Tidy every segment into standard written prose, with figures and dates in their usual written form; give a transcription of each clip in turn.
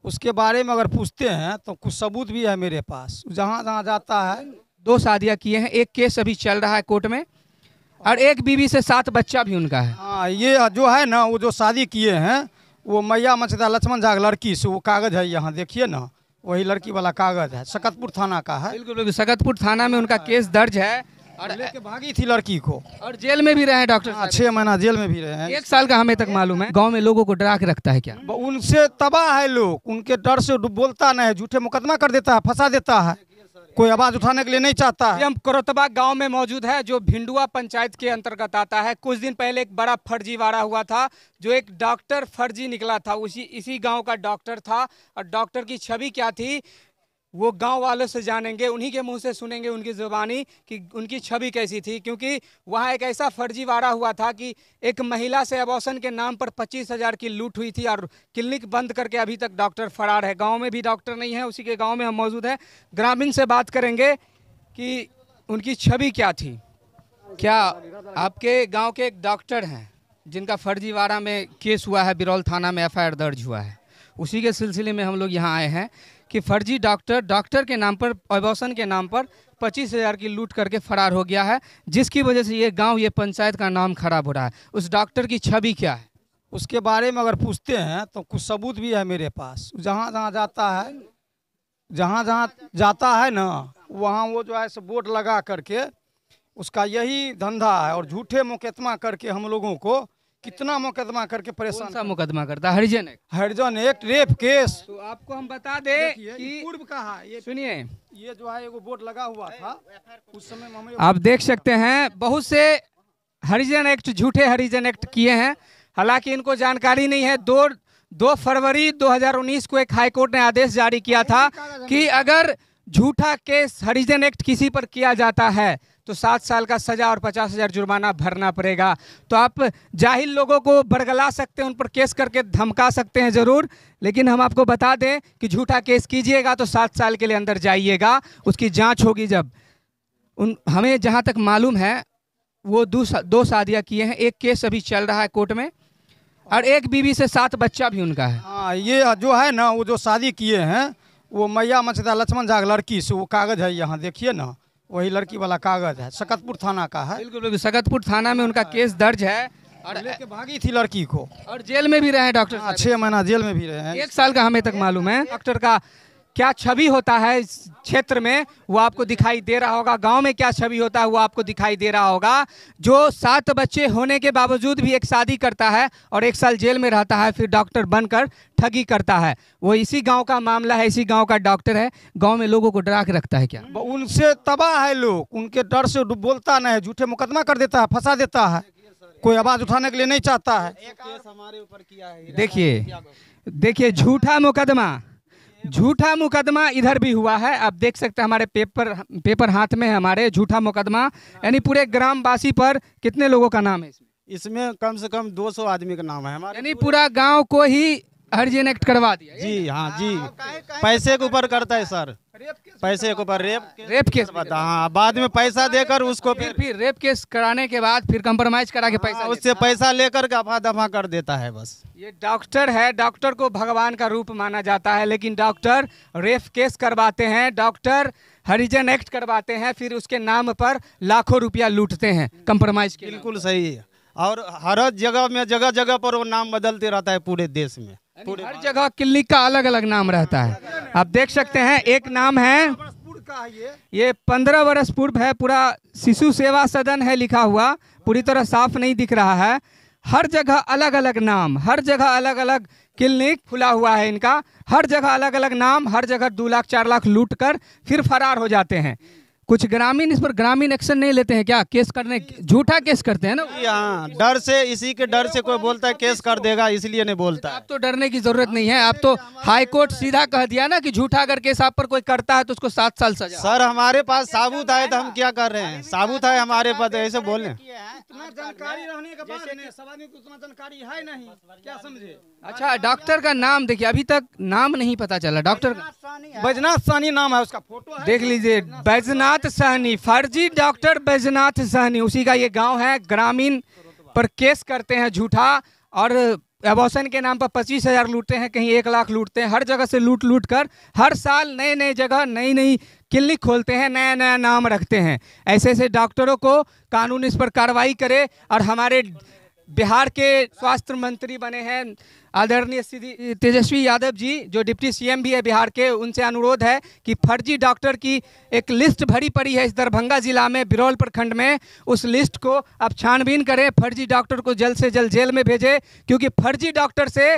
उसके बारे में अगर पूछते हैं तो कुछ सबूत भी है मेरे पास। जहाँ जहाँ जाता है। 2 शादियां किए हैं, एक केस अभी चल रहा है कोर्ट में, और एक बीवी से 7 बच्चा भी उनका है। हाँ, ये जो है ना, वो जो शादी किए हैं वो मैया मचदा लक्ष्मण झा लड़की से, वो कागज है यहाँ देखिए ना, वही लड़की वाला कागज है, सकतपुर थाना का है। बिल्कुल बिल्कुल, सकतपुर थाना में उनका केस दर्ज है और लेके भागी थी लड़की को, और जेल में भी रहे डॉक्टर हाँ, साहब। 6 महीना जेल में भी रहे हैं। 1 साल का हमें तक मालूम है। गांव में लोगों को डरा के रखता है क्या? उनसे तबाह है लोग, उनके डर से बोलता नहीं है, झूठे मुकदमा कर देता है, फंसा देता है, कोई आवाज उठाने के लिए नहीं चाहता है। हम करतबा गांव में मौजूद है जो भिंडुआ पंचायत के अंतर्गत आता है। कुछ दिन पहले एक बड़ा फर्जीवाड़ा हुआ था, जो एक डॉक्टर फर्जी निकला था, इसी गांव का डॉक्टर था। और डॉक्टर की छवि क्या थी वो गांव वालों से जानेंगे, उन्हीं के मुंह से सुनेंगे उनकी जुबानी कि उनकी छवि कैसी थी। क्योंकि वहां एक ऐसा फर्जीवाड़ा हुआ था कि एक महिला से अबॉर्शन के नाम पर 25,000 की लूट हुई थी और क्लिनिक बंद करके अभी तक डॉक्टर फरार है। गांव में भी डॉक्टर नहीं है, उसी के गांव में हम मौजूद हैं। ग्रामीण से बात करेंगे कि उनकी छवि क्या थी। क्या आपके गाँव के एक डॉक्टर हैं जिनका फर्जीवाड़ा में केस हुआ है, बिरौल थाना में FIR दर्ज हुआ है, उसी के सिलसिले में हम लोग यहाँ आए हैं कि फर्जी डॉक्टर के नाम पर, अबॉर्शन के नाम पर 25,000 की लूट करके फरार हो गया है, जिसकी वजह से ये गांव, ये पंचायत का नाम खराब हो रहा है। उस डॉक्टर की छवि क्या है? उसके बारे में अगर पूछते हैं तो कुछ सबूत भी है मेरे पास। जहाँ जहाँ जाता है ना, वहाँ वो जो है सो बोर्ड लगा करके उसका यही धंधा है, और झूठे मुकदमा करके हम लोगों को कितना मुकदमा करके परेशान। सा मुकदमा करता है? हरिजन एक्ट, रेप केस। तो आपको हम बता दें कि पूर्व का है ये, सुनिए, ये जो है एगो बोर्ड लगा हुआ था उस समय में हमें। आप देख सकते हैं बहुत से हरिजन एक्ट, झूठे हरिजन एक्ट किए हैं, हालांकि इनको जानकारी नहीं है। 2 फरवरी 2019 को एक हाईकोर्ट ने आदेश जारी किया था कि अगर झूठा केस हरिजन एक्ट किसी पर किया जाता है तो 7 साल का सजा और 50,000 जुर्माना भरना पड़ेगा। तो आप जाहिल लोगों को बरगला सकते हैं, उन पर केस करके धमका सकते हैं ज़रूर, लेकिन हम आपको बता दें कि झूठा केस कीजिएगा तो 7 साल के लिए अंदर जाइएगा, उसकी जांच होगी जब। हमें जहां तक मालूम है वो 2 शादियां किए हैं, एक केस अभी चल रहा है कोर्ट में, और एक बीवी से 7 बच्चा भी उनका है। हाँ, ये जो है ना, वो जो शादी किए हैं वो मैया मचदा लक्ष्मण झा लड़की से, वो कागज है यहाँ देखिए ना, वही लड़की वाला कागज है, सकतपुर थाना का है। बिल्कुल बिल्कुल, सकतपुर थाना में उनका केस दर्ज है और लेके भागी थी लड़की को, और जेल में भी रहे डॉक्टर हाँ, साहब। 6 महीना जेल में भी रहे हैं। 1 साल का हमें तक मालूम है। डॉक्टर का क्या छवि होता है इस क्षेत्र में वो आपको दिखाई दे रहा होगा, गांव में क्या छवि होता है वो आपको दिखाई दे रहा होगा। जो 7 बच्चे होने के बावजूद भी एक शादी करता है और 1 साल जेल में रहता है, फिर डॉक्टर बनकर ठगी करता है, वो इसी गांव का मामला है, इसी गांव का डॉक्टर है। गांव में लोगों को डरा के रखता है क्या? उनसे तबाह है लोग, उनके डर से बोलता नहीं है, झूठे मुकदमा कर देता है, फंसा देता है, कोई आवाज उठाने के लिए नहीं चाहता है। हमारे ऊपर किया है। देखिए झूठा मुकदमा इधर भी हुआ है। आप देख सकते हैं हमारे पेपर हाथ में है हमारे, झूठा मुकदमा, यानी पूरे ग्रामवासी पर कितने लोगों का नाम है इसमें कम से कम 200 आदमी का नाम है हमारे, यानी पूरा गांव को ही हरिजन एक्ट करवा दिया। जी हाँ जी, पैसे के ऊपर करता है सर, पैसे के ऊपर रेप केस। हाँ, बाद में पैसा देकर उसको फिर रेप केस कराने के बाद फिर कंप्रोमाइज करा के पैसा, उससे पैसा लेकर दफा दफा कर देता है बस। ये डॉक्टर है, डॉक्टर को भगवान का रूप माना जाता है, लेकिन डॉक्टर रेप केस करवाते हैं, डॉक्टर हरिजन एक्ट करवाते हैं, फिर उसके नाम पर लाखों रुपया लूटते हैं कंप्रोमाइज के। बिल्कुल सही है, और हर जगह में जगह जगह पर वो नाम बदलते रहता है पूरे देश में, हर जगह क्लिनिक का अलग अलग नाम रहता है। आप देख सकते हैं एक नाम है, ये 15 वर्ष पूर्व है, पूरा शिशु सेवा सदन है लिखा हुआ, पूरी तरह साफ नहीं दिख रहा है। हर जगह अलग अलग नाम, हर जगह अलग अलग क्लिनिक खुला हुआ है इनका, हर जगह अलग अलग नाम, हर जगह 2 लाख 4 लाख लूट कर फिर फरार हो जाते हैं। कुछ ग्रामीण इस पर ग्रामीण एक्शन नहीं लेते हैं क्या? केस करने, झूठा केस करते हैं ना। हाँ, डर से, इसी के डर से कोई बोलता है केस कर देगा, इसलिए नहीं बोलता। आप तो डरने की जरूरत नहीं है, आप तो हाई कोर्ट सीधा कह दिया ना कि झूठा अगर केस आप पर कोई करता है तो उसको 7 साल सजा। सर हमारे पास साबूत है तो हम क्या कर रहे हैं, साबूत है हमारे पास, ऐसे बोले। जानकारी रहने के बाद सब आदमी को उतना जानकारी है नहीं, क्या समझे। अच्छा, डॉक्टर का नाम देखिए, अभी तक नाम नहीं पता चला डॉक्टर का। बैजनाथ साहनी नाम है, उसका फोटो देख लीजिए, बैजनाथ साहनी, फर्जी डॉक्टर बैजनाथ साहनी, उसी का ये गांव है। ग्रामीण पर केस करते हैं झूठा, और एबॉर्शन के नाम पर 25,000 लूटते हैं, कहीं 1 लाख लूटते हैं। हर जगह से लूट लूट कर हर साल नए नए जगह नई नई क्लिनिक खोलते हैं, नया नया नाम रखते हैं। ऐसे ऐसे डॉक्टरों को कानून इस पर कार्रवाई करे। और हमारे बिहार के स्वास्थ्य मंत्री बने हैं आदरणीय श्री तेजस्वी यादव जी, जो डिप्टी सीएम भी है बिहार के, उनसे अनुरोध है कि फर्जी डॉक्टर की एक लिस्ट भरी पड़ी है इस दरभंगा जिला में, बिरौल प्रखंड में। उस लिस्ट को अब छानबीन करें, फर्जी डॉक्टर को जल्द से जल्द जेल में भेजें, क्योंकि फर्जी डॉक्टर से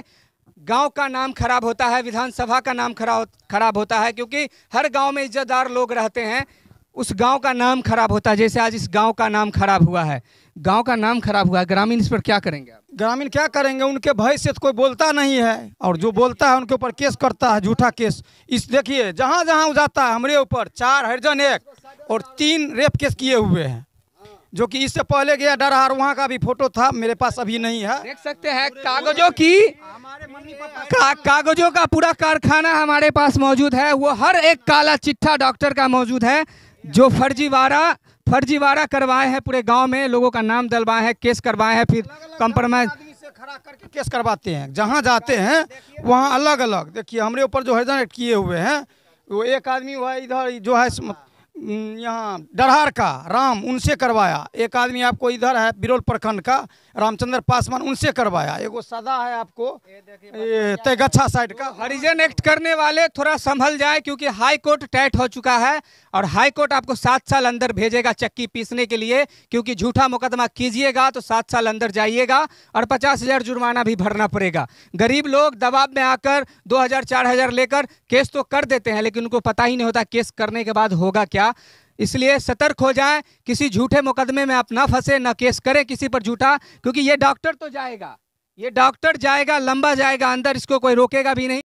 गांव का नाम खराब होता है, विधानसभा का नाम खराब होता है, क्योंकि हर गांव में इज्जतदार लोग रहते हैं, उस गांव का नाम खराब होता है। जैसे आज इस गांव का नाम खराब हुआ है, गांव का नाम खराब हुआ है। ग्रामीण इस पर क्या करेंगे आप? ग्रामीण क्या करेंगे, उनके भय से तो कोई बोलता नहीं है, और जो बोलता है उनके ऊपर केस करता है, झूठा केस। इस देखिए जहाँ जहाँ जाता है हमारे ऊपर 4 हरिजन 1 और 3 रेप केस किए हुए हैं, जो कि इससे पहले गया डरहार, वहाँ का भी फोटो था मेरे पास, अभी नहीं है। देख सकते हैं कागजों की कागजों का पूरा कारखाना हमारे पास मौजूद है। वो हर एक काला चिट्ठा डॉक्टर का मौजूद है, जो फर्जीवाड़ा करवाए हैं, पूरे गांव में लोगों का नाम डलवाए हैं, केस करवाए हैं, फिर कंप्रोमाइज से खड़ा करके केस करवाते हैं। जहाँ जाते हैं वहाँ अलग अलग। देखिए हमारे ऊपर जो हरिजन एक्ट किए हुए हैं, वो एक आदमी हुआ इधर जो है यहाँ डरहार का राम, उनसे करवाया। एक आदमी आपको इधर है बिरौल प्रखंड का रामचंद्र पासवान, उनसे करवाया। एगो सदा है आपको ये तेगच्छा साइड का। हरिजन एक्ट करने वाले थोड़ा संभल जाए, क्योंकि हाई कोर्ट टाइट हो चुका है, और हाई कोर्ट आपको 7 साल अंदर भेजेगा चक्की पीसने के लिए, क्योंकि झूठा मुकदमा कीजिएगा तो 7 साल अंदर जाइएगा और 50,000 जुर्माना भी भरना पड़ेगा। गरीब लोग दबाव में आकर 2,000-4,000 लेकर केस तो कर देते हैं, लेकिन उनको पता ही नहीं होता केस करने के बाद होगा क्या। इसलिए सतर्क हो जाएं, किसी झूठे मुकदमे में आप ना फंसे, ना केस करें किसी पर झूठा, क्योंकि ये डॉक्टर तो जाएगा, ये डॉक्टर जाएगा, लंबा जाएगा अंदर, इसको कोई रोकेगा भी नहीं।